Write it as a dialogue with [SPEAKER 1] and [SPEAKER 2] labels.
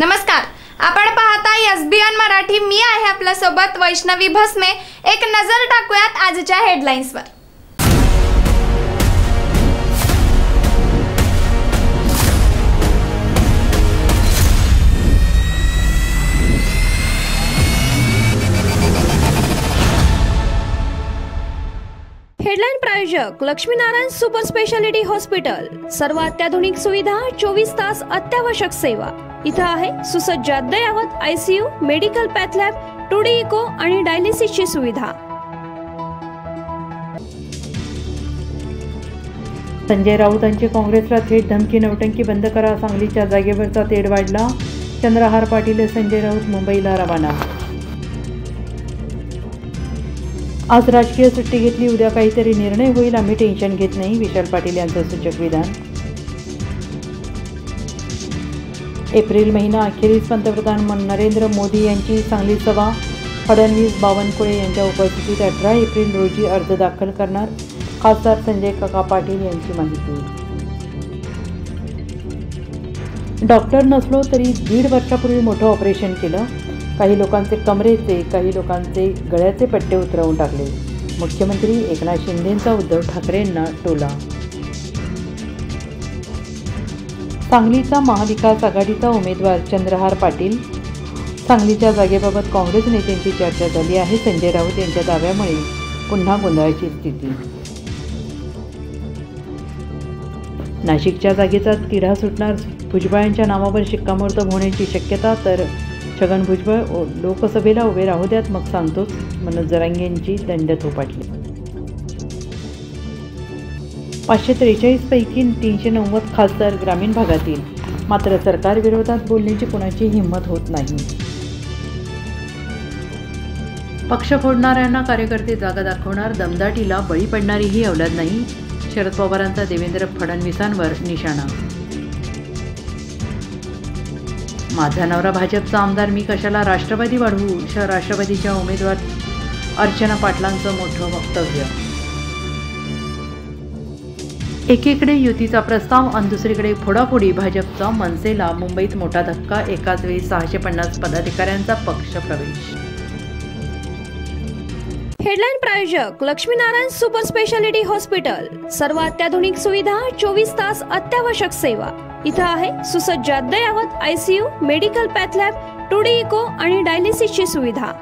[SPEAKER 1] नमस्कार, आपण पाहता SBN मराठी। मी आहे आपल्या सोबत वैष्णवी भस्मे। एक नजर टाकूयात आजच्या हेडलाईन्सवर।
[SPEAKER 2] हेडलाईन प्रायोजक लक्ष्मीनारायण सुपर स्पेशालिटी हॉस्पिटल। सर्व अत्याधुनिक सुविधा, 24 तास अत्यावश्यक सेवा। इथं आहे सुसज्ज अद्ययावत ICU, medical path lab, 2D echo आणि डायलिसिसची सुविधा।
[SPEAKER 3] संजय राऊतांची काँग्रेसला थेट धमकी, नौटंकी बंद करा, सांगलीच्या जागेवरचा तेढ वाढला। चंद्रहार पाटील, संजय राऊत मुंबईला रवाना। आज राजकीय सुट्टी घेतली, उद्या काहीतरी निर्णय होईल, आम्ही टेन्शन घेत नाही, विशाल पाटील यांचं सूचक विधान। एप्रिल महिना अखेरीस पंतप्रधान नरेंद्र मोदी यांची सांगली सभा। फडणवीस, बावनकुळे यांच्या उपस्थितीत 18 एप्रिल रोजी अर्ज दाखल करणार, खासदार संजय काका पाटील यांची माहिती। डॉक्टर नसलो तरी 1.5 वर्षापूर्वी मोठं ऑपरेशन केलं, काही लोकांचे कमरेचे, काही लोकांचे गळ्याचे पट्टे उतरवून टाकले। मुख्यमंत्री एकनाथ शिंदेंचा उद्धव ठाकरेंना टोला। सांगलीचा महाविकास आघाडीचा उमेदवार चंद्रहार पाटील। सांगलीच्या जागेबाबत काँग्रेस नेत्यांची चर्चा झाली आहे। संजय राऊत यांच्या दाव्यामुळे पुन्हा गोंधळाची स्थिती। नाशिकच्या जागेचा तिढा सुटणार, भुजबळांच्या नावावर शिक्कामोर्तब होण्याची शक्यता। तर छगन भुजबळ लोकसभेला उभे राहू द्यात, मग सांगतोच, मनोज जरांगेंची दंड थोपटली। 543 पैकी 390 खासदार ग्रामीण भागातील, मात्र सरकार विरोधात बोलण्याची कुणाची हिंमत होत नाही। पक्ष फोडणाऱ्यांना कार्यकर्ते जागा दाखवणार, दमदाटीला बळी पडणारी ही अवलाद नाही, शरद पवारांचा देवेंद्र फडणवीसांवर निशाणा। माझा नवरा भाजपचा आमदार, मी कशाला राष्ट्रवादी वाढवू, राष्ट्रवादीच्या उमेदवार अर्चना पाटलांचं मोठं वक्तव्य। एकीकडे युतीचा प्रस्ताव आणि दुसरीकडे फोडाफोडी, भाजपचा मनसेला मुंबईत मोठा धक्का, एकाच वेळी 650 पदाधिकाऱ्यांचा पक्ष प्रवेश।
[SPEAKER 2] हेडलाईन प्रायोजक लक्ष्मीनारायण सुपर स्पेशालिटी हॉस्पिटल। सर्व अत्याधुनिक सुविधा, 24 तास अत्यावश्यक सेवा। इथं आहे सुसज्ज अद्ययावत ICU, medical path lab, 2D echo आणि डायलिसिसची सुविधा।